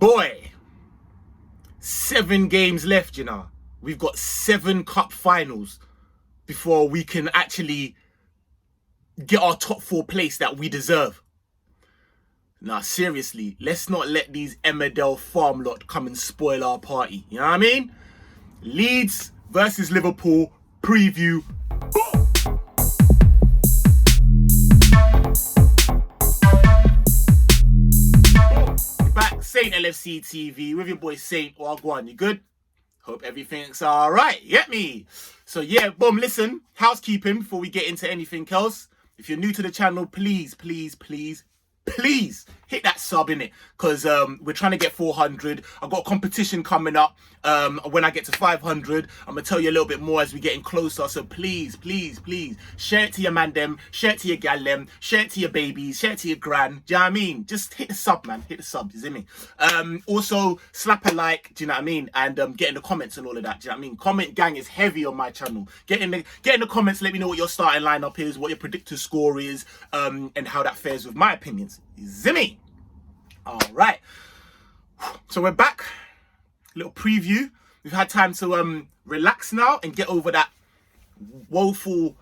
Boy, 7 games left, you know. We've got 7 cup finals before we can actually get our top 4 place that we deserve. Nah, seriously, let's not let these Emmerdale farm lot come and spoil our party. You know what I mean? Leeds versus Liverpool preview. Back, Saint LFC TV with your boy Saint. Wagwan, you good? Hope everything's alright. Get me? So yeah, boom, listen, housekeeping before we get into anything else. If you're new to the channel, please hit that sub in it, because we're trying to get 400. I've got a competition coming up. When I get to 500, I'm gonna tell you a little bit more as we're getting closer. So please share it to your man them, share it to your gal them, share it to your babies, share it to your gran. Do you know what I mean? Just hit the sub, man. Hit the sub, you see me? Also slap a like, do you know what I mean? And get in the comments and all of that. Do you know what I mean? Comment gang is heavy on my channel. Get in the comments, let me know what your starting lineup is, what your predicted score is, and how that fares with my opinions. You see me? Alright. So we're back. Little preview. We've had time to relax now and get over that woeful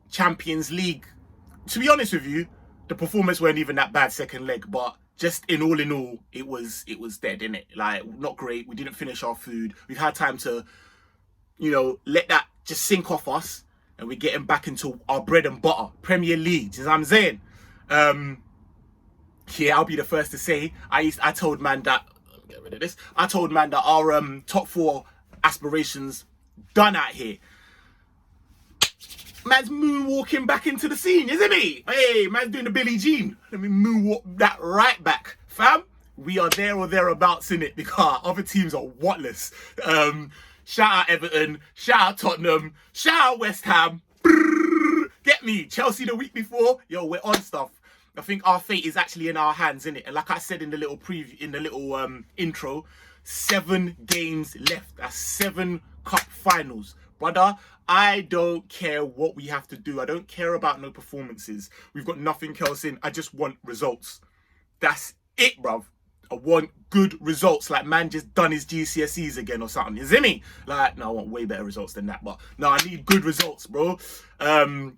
Champions League. To be honest with you, the performance weren't even that bad second leg, but just in all, it was dead, innit? Like, not great. We didn't finish our food. We've had time to, you know, let that just sink off us, and we're getting back into our bread and butter, Premier League. You know what I'm saying? Yeah, I'll be the first to say, I told man that, get rid of this, I told man that our top 4 aspirations done out here. Man's moonwalking back into the scene, isn't he? Hey, man's doing the Billie Jean. Let me moonwalk that right back. Fam, we are there or thereabouts in it, because other teams are whatless. Shout out Everton, shout out Tottenham, shout out West Ham. Brrr, get me, Chelsea the week before. Yo, we're on stuff. I think our fate is actually in our hands, innit? And like I said in the little preview, in the little intro, 7 games left. That's 7 cup finals. Brother, I don't care what we have to do. I don't care about no performances. We've got nothing else in. I just want results. That's it, bruv. I want good results. Like, man just done his GCSEs again or something. You see me? Like, no, I want way better results than that. But no, I need good results, bro.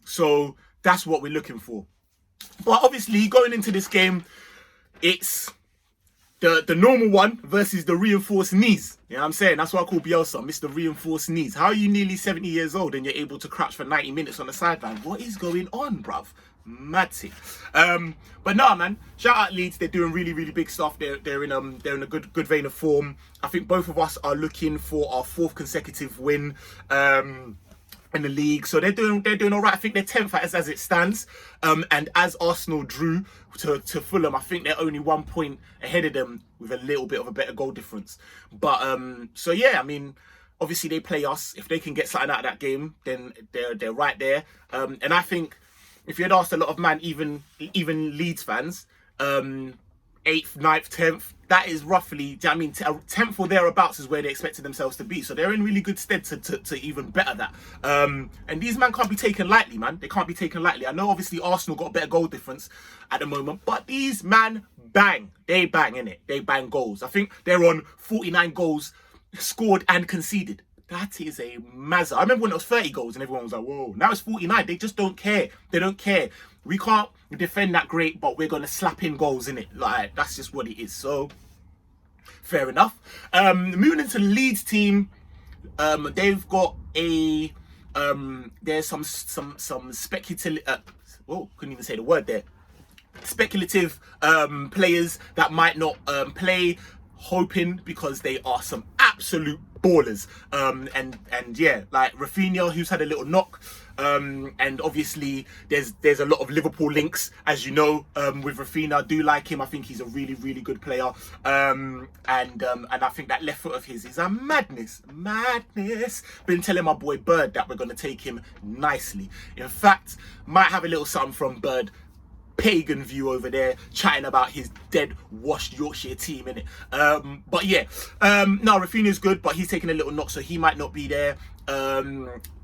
So that's what we're looking for. But obviously, going into this game, it's the normal one versus the reinforced knees. You know what I'm saying? That's what I call Bielsa, Mr. Reinforced Knees. How are you nearly 70 years old and you're able to crouch for 90 minutes on the sideline? What is going on, bruv? Massive. But no, man. Shout out Leeds. They're doing really big stuff. They're in a good vein of form. I think both of us are looking for our 4th consecutive win. In the league, so they're doing all right. I think they're 10th as it stands, and as Arsenal drew to Fulham, I think they're only 1 point ahead of them with a little bit of a better goal difference. But so yeah, I mean, obviously they play us. If they can get something out of that game, then they're right there. And I think if you had asked a lot of even Leeds fans, 8th, 9th, 10th, that is roughly, I mean, 10th or thereabouts is where they expected themselves to be. So they're in really good stead to even better that. And these men can't be taken lightly, man. They can't be taken lightly. I know obviously Arsenal got a better goal difference at the moment, but these man bang. They bang, innit? They bang goals. I think they're on 49 goals scored and conceded. That is a mazza. I remember when it was 30 goals and everyone was like, whoa. Now it's 49. They just don't care. They don't care. We can't defend that great, but we're going to slap in goals, innit? Like, that's just what it is. So, fair enough. Moving into the Leeds team, they've got a, there's some speculative, couldn't even say the word there. Speculative players that might not play, hoping because they are some absolute ballers. And yeah, like Rafinha, who's had a little knock. And obviously there's a lot of Liverpool links, as you know, with Rafinha. I do like him. I think he's a really good player. And I think that left foot of his is a madness. Been telling my boy Bird that we're going to take him nicely. In fact, might have a little something from Bird pagan view over there, chatting about his dead washed Yorkshire team, innit? But yeah, no, Rafinha's good, but he's taking a little knock, so he might not be there.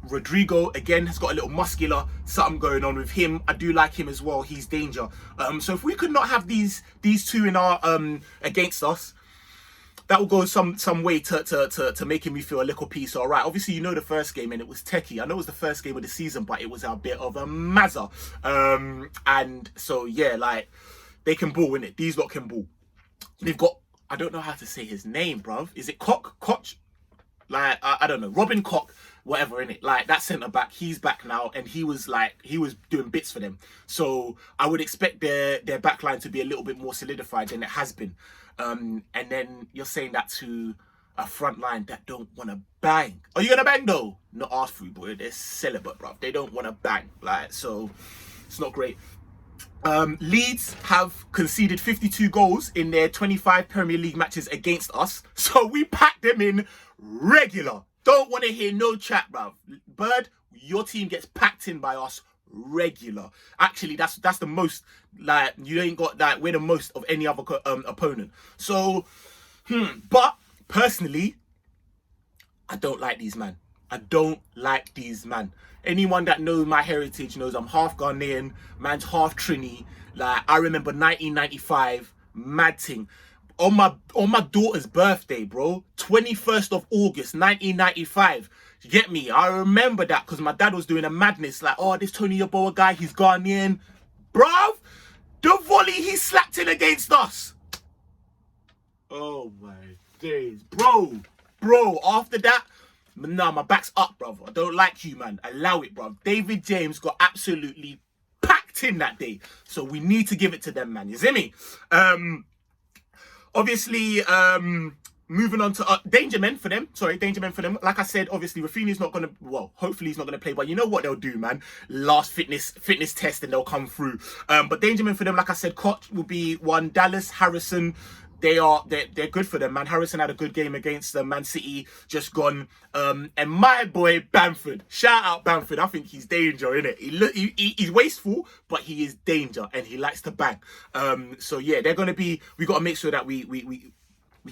Rodrigo again has got a little muscular something going on with him. I do like him as well. He's danger. So if we could not have these two in our against us, that will go some way to making me feel a little piece all right. Obviously, you know the first game and it was techie. I know it was the first game of the season, but it was a bit of a mazza. And so yeah, like they can ball in it. These lot can ball. They've got, I don't know how to say his name, bruv. Is it Koch? Like I don't know, Robin Koch, whatever, in it. Like that centre back, he's back now, and he was doing bits for them. So I would expect their back line to be a little bit more solidified than it has been. And then you're saying that to a front line that don't want to bang. Are you gonna bang though? Not asked for, boy. They're celibate, bruv. They don't want to bang. Like, so it's not great. Leeds have conceded 52 goals in their 25 Premier League matches against us. So we packed them in regular. Don't want to hear no chat, bruv. Bird, your team gets packed in by us regular. Actually, that's the most, like, you ain't got that. We're the most of any other opponent. So, but personally, I don't like these man. I don't like these man. Anyone that knows my heritage knows I'm half Ghanaian, man's half Trini. Like, I remember 1995, mad thing. On my daughter's birthday, bro, 21st of August, 1995. You get me? I remember that because my dad was doing a madness. Like, oh, this Tony Yeboah guy, he's Ghanaian. Bruv, the volley he slapped in against us. Oh, my days. Bro, after that, nah, my back's up, bruv. I don't like you, man. Allow it, bruv. David James got absolutely packed in that day. So we need to give it to them, man. You see me? Obviously, moving on to danger men for them. Like I said, obviously, Rafinha's not going to, well, hopefully he's not going to play, but you know what they'll do, man. Last fitness test and they'll come through. But danger men for them, like I said, Koch will be one. Dallas, Harrison, they're good for them, man. Harrison had a good game against Man City, just gone. And my boy Bamford, shout out Bamford. I think he's danger, innit? He's wasteful, but he is danger, and he likes to bang. So yeah, they're gonna be. We gotta make sure that we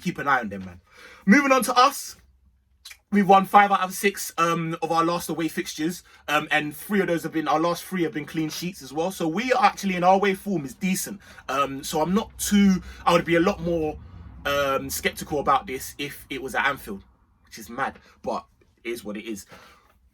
keep an eye on them, man. Moving on to us. We've won 5 out of 6 of our last away fixtures, and 3 of those have been, our last 3 have been clean sheets as well. So we are actually, in our away form is decent. So I'm not too, I would be a lot more skeptical about this if it was at Anfield, which is mad, but it is what it is.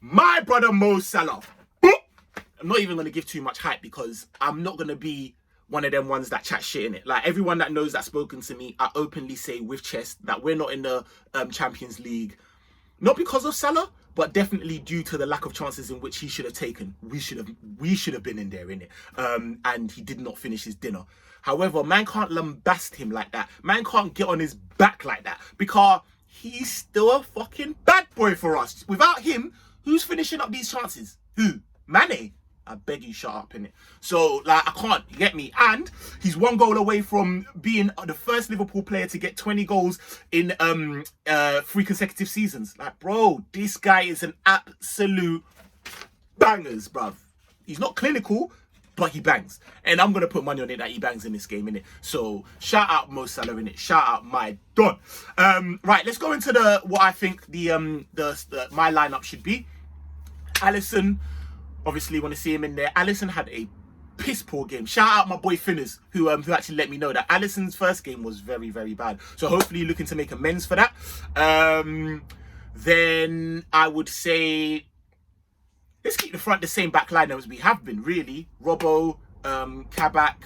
My brother Mo Salah. I'm not even going to give too much hype because I'm not going to be one of them ones that chat shit in it. Like, everyone that knows that's spoken to me, I openly say with chest that we're not in the Champions League. Not because of Salah, but definitely due to the lack of chances in which he should have taken. We should have been in there, innit? And he did not finish his dinner. However, man can't lambast him like that. Man can't get on his back like that because he's still a fucking bad boy for us. Without him, who's finishing up these chances? Who? Mane? I beg you, shut up, innit? So, like, I can't, you get me? And he's 1 goal away from being the first Liverpool player to get 20 goals in 3 consecutive seasons. Like, bro, this guy is an absolute bangers, bruv. He's not clinical, but he bangs. And I'm going to put money on it that he bangs in this game, innit? So, shout out Mo Salah, innit? Shout out my Don. Right, let's go into what I think my lineup should be. Alisson. Obviously, want to see him in there. Alisson had a piss poor game. Shout out my boy Finners, who actually let me know that Alisson's first game was very, very bad. So hopefully you're looking to make amends for that. Then I would say, let's keep the same back line as we have been, really. Robbo, Kabak,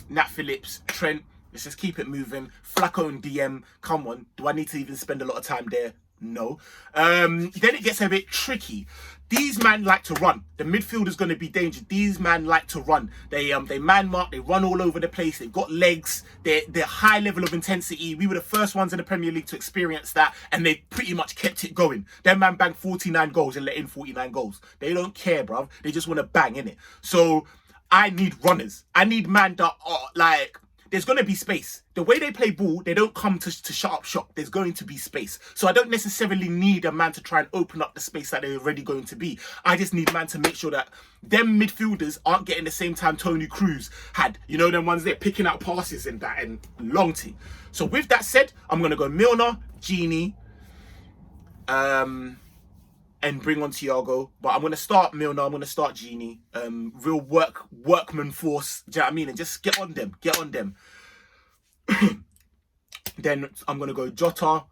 Nat Phillips, Trent. Let's just keep it moving. Flacco and DM. Come on. Do I need to even spend a lot of time there? No. Then it gets a bit tricky. These men like to run. The midfield is going to be dangerous. These men like to run. They man mark. They run all over the place. They've got legs. They're high level of intensity. We were the first ones in the Premier League to experience that, and they pretty much kept it going. Their man banged 49 goals and let in 49 goals. They don't care, bruv. They just want to bang, innit? So I need runners. I need man that are like, there's going to be space. The way they play ball, they don't come to shut up shop. There's going to be space. So I don't necessarily need a man to try and open up the space that they're already going to be. I just need man to make sure that them midfielders aren't getting the same time Tony Cruz had. You know, them ones there picking out passes and that and long team. So with that said, I'm going to go Milner, Gini, and bring on Thiago. But I'm going to start Milner, I'm going to start Gini. Real workman force, do you know what I mean? And just get on them. Then I'm going to go Jota,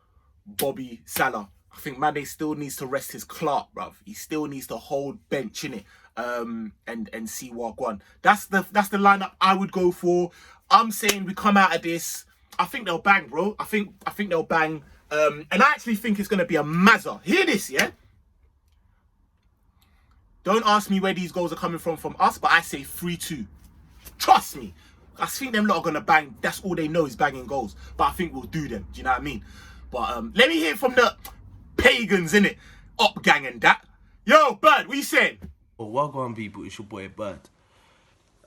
Bobby, Salah. I think Mane still needs to rest his Clark, bruv. He still needs to hold bench, innit? And see what one. That's the lineup I would go for. I'm saying we come out of this. I think they'll bang, bro. I think they'll bang. And I actually think it's going to be a mazza. Hear this, yeah? Don't ask me where these goals are coming from us, but I say 3-2. Trust me. I think them lot are going to bang. That's all they know is banging goals. But I think we'll do them. Do you know what I mean? But let me hear from the pagans, innit? Up gang and that. Yo, Bird, what you saying? Well, welcome people, it's your boy Bird.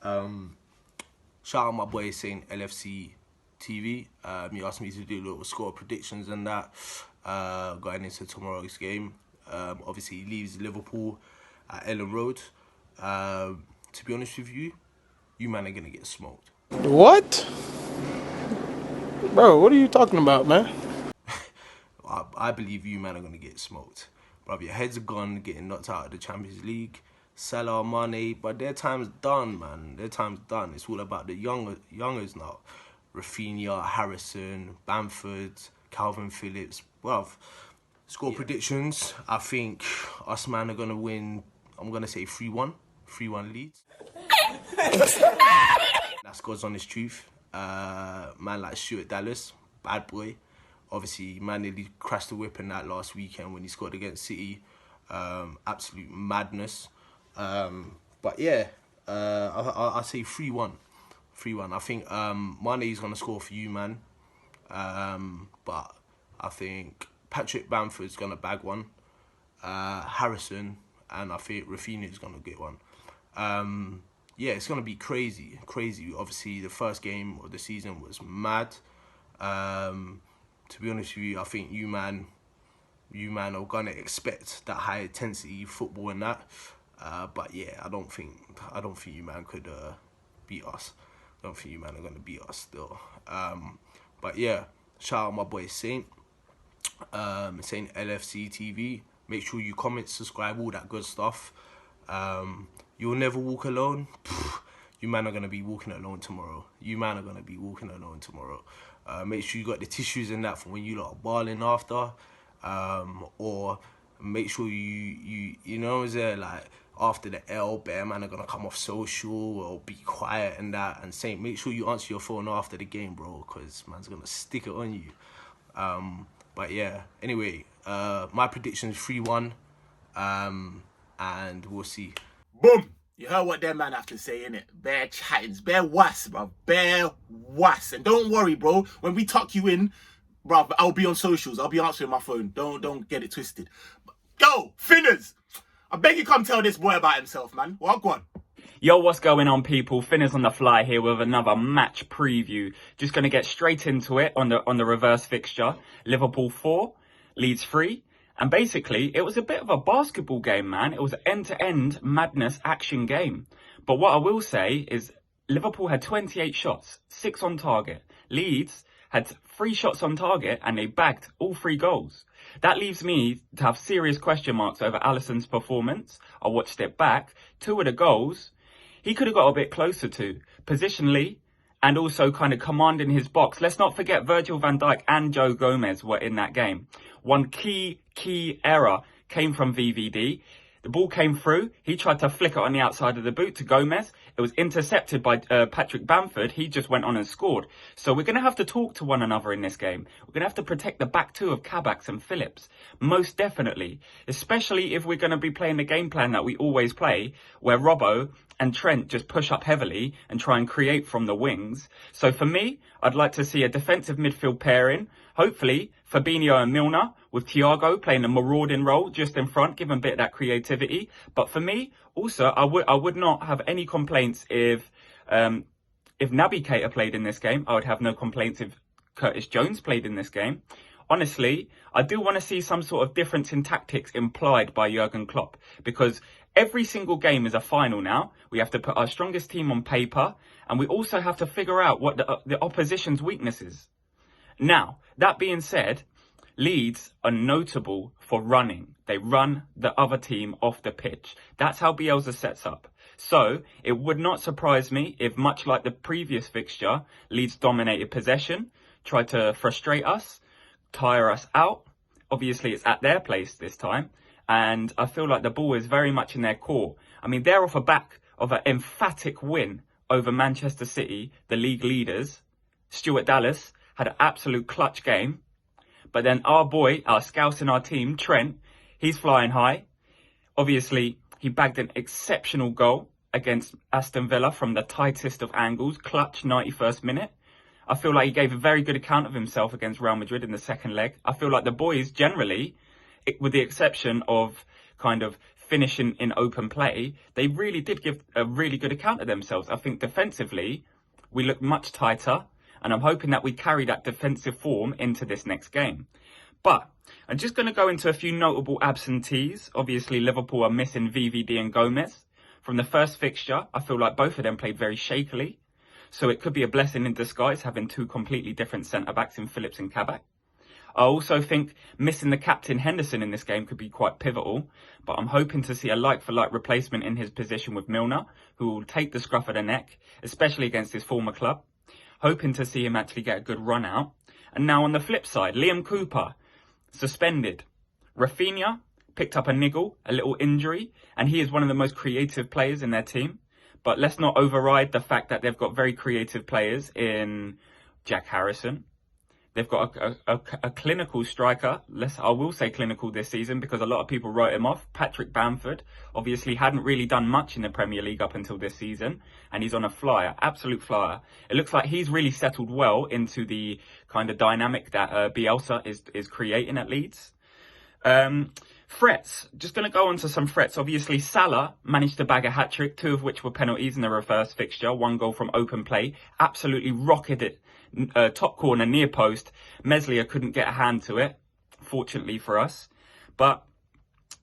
Shout out my boy saying LFC TV. He asked me to do little score predictions and that going into tomorrow's game. Obviously he leaves Liverpool at Ellen Road. To be honest with you, you man are gonna get smoked. What? Bro, what are you talking about, man? I believe you man are gonna get smoked. Bro, your heads are gone getting knocked out of the Champions League. Salah, Mane, but their time's done, man. Their time's done. It's all about the youngers now. Rafinha, Harrison, Bamford, Calvin Phillips. Well, score predictions. I think us man are gonna win. I'm gonna say 3-1. 3-1 Leeds. That's God's honest truth. Man like Stuart Dallas, bad boy. Obviously, man nearly crashed the whip in that last weekend when he scored against City. Absolute madness. But yeah, I say 3-1. 3-1. I think Mane's going to score for you, man. But I think Patrick Bamford's going to bag one. Harrison, and I think Rafinha's going to get one. Yeah, it's going to be crazy. Obviously, the first game of the season was mad. To be honest with you, I think you man are going to expect that high intensity football and that. But yeah, I don't think you man could beat us. I don't think you man are going to beat us still. But yeah, shout out my boy Saint. Saint LFC TV. Make sure you comment, subscribe, all that good stuff. You'll never walk alone. You man are going to be walking alone tomorrow. Make sure you got the tissues and that for when you lot are balling after. Or make sure you know, is there like after the L, bear man are gonna come off social or be quiet and that. And Saint, make sure you answer your phone after the game, bro, because man's gonna stick it on you. But yeah, anyway, my prediction is 3-1, and we'll see. Boom! You heard what them man have to say, innit? Bare chattings, bare was, bro. Bare was. And don't worry, bro. When we tuck you in, bro, I'll be on socials. I'll be answering my phone. Don't get it twisted. Yo, Finners! I beg you come tell this boy about himself, man. Well, go on. Yo, what's going on, people? Finners on the fly here with another match preview. Just going to get straight into it on the reverse fixture. Liverpool 4, Leeds 3. And basically, it was a bit of a basketball game, man. It was an end-to-end madness action game. But what I will say is Liverpool had 28 shots, 6 on target. Leeds had 3 shots on target and they bagged all 3 goals. That leaves me to have serious question marks over Alisson's performance. I watched it back. 2 of the goals, he could have got a bit closer to, positionally and also kind of commanding his box. Let's not forget Virgil van Dijk and Joe Gomez were in that game. One key error came from VVD. The ball came through. He tried to flick it on the outside of the boot to Gomez. It was intercepted by Patrick Bamford. He just went on and scored. So we're going to have to talk to one another in this game. We're going to have to protect the back 2 of Kabaks and Phillips. Most definitely. Especially if we're going to be playing the game plan that we always play, where Robbo and Trent just push up heavily and try and create from the wings. So for me, I'd like to see a defensive midfield pairing. Hopefully, Fabinho and Milner, with Thiago playing a marauding role just in front, giving a bit of that creativity. But for me, also, I would not have any complaints if If Naby Keita played in this game, I would have no complaints if Curtis Jones played in this game. Honestly, I do want to see some sort of difference in tactics implied by Jurgen Klopp, because every single game is a final now. We have to put our strongest team on paper, and we also have to figure out what the opposition's weakness is. Now, that being said, Leeds are notable for running. They run the other team off the pitch. That's how Bielsa sets up. So, it would not surprise me if, much like the previous fixture, Leeds dominated possession, tried to frustrate us, tire us out. Obviously, it's at their place this time. And I feel like the ball is very much in their core. I mean, they're off the back of an emphatic win over Manchester City, the league leaders. Stuart Dallas had an absolute clutch game. But then our boy, our scout in our team, Trent, he's flying high. Obviously, he bagged an exceptional goal against Aston Villa from the tightest of angles, clutch 91st minute. I feel like he gave a very good account of himself against Real Madrid in the second leg. I feel like the boys generally, with the exception of kind of finishing in open play, they really did give a really good account of themselves. I think defensively, we looked much tighter, and I'm hoping that we carry that defensive form into this next game. But I'm just going to go into a few notable absentees. Obviously, Liverpool are missing VVD and Gomez. From the first fixture, I feel like both of them played very shakily. So it could be a blessing in disguise having two completely different centre-backs in Phillips and Kabak. I also think missing the captain Henderson in this game could be quite pivotal, but I'm hoping to see a like-for-like replacement in his position with Milner, who will take the scruff of the neck, especially against his former club. Hoping to see him actually get a good run out. And now on the flip side, Liam Cooper, suspended. Rafinha picked up a niggle, a little injury, and he is one of the most creative players in their team. But let's not override the fact that they've got very creative players in Jack Harrison. They've got a clinical striker. I will say clinical this season because a lot of people wrote him off. Patrick Bamford obviously hadn't really done much in the Premier League up until this season. And he's on a flyer, absolute flyer. It looks like he's really settled well into the kind of dynamic that Bielsa is creating at Leeds. Threats. Just going to go on to some threats. Obviously, Salah managed to bag a hat-trick, 2 of which were penalties in the reverse fixture. 1 goal from open play. Absolutely rocketed it. Top corner, near post. Meslier couldn't get a hand to it, fortunately for us. But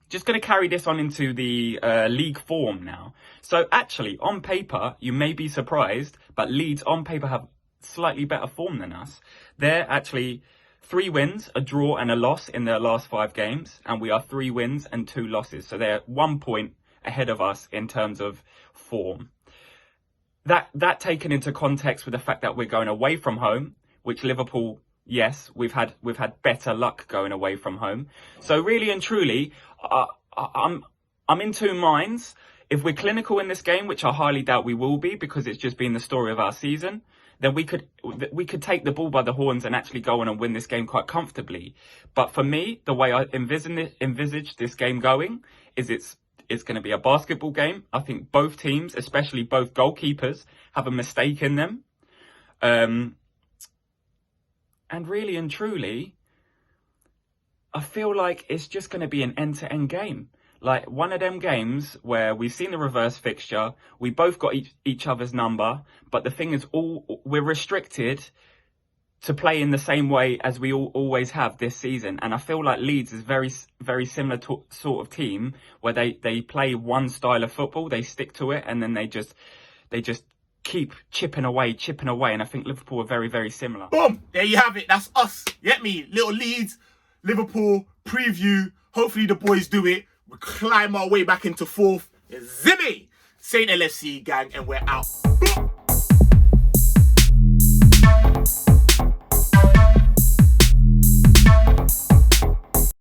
just going to carry this on into the league form now. So actually, on paper, you may be surprised, but Leeds on paper have slightly better form than us. They're actually 3 wins, a draw and a loss in their last 5 games. And we are 3 wins and 2 losses. So they're 1 point ahead of us in terms of form. That taken into context with the fact that we're going away from home, which Liverpool, yes, we've had better luck going away from home. So really and truly, I'm in 2 minds. If we're clinical in this game, which I highly doubt we will be because it's just been the story of our season, then we could take the ball by the horns and actually go on and win this game quite comfortably. But for me, the way I envisage this game going is it's going to be a basketball game. I think both teams, especially both goalkeepers, have a mistake in them. And really and truly, I feel like it's just going to be an end-to-end game. Like one of them games where we've seen the reverse fixture, we both got each other's number, but the thing is, we're restricted to play in the same way as we always have this season. And I feel like Leeds is very, very similar to sort of team where they play one style of football, they stick to it, and then they just keep chipping away. And I think Liverpool are very, very similar. Boom! There you have it. That's us. Get me? Little Leeds, Liverpool preview. Hopefully the boys do it. We climb our way back into 4th. Zimmy! Saint LFC gang, and we're out. Boom!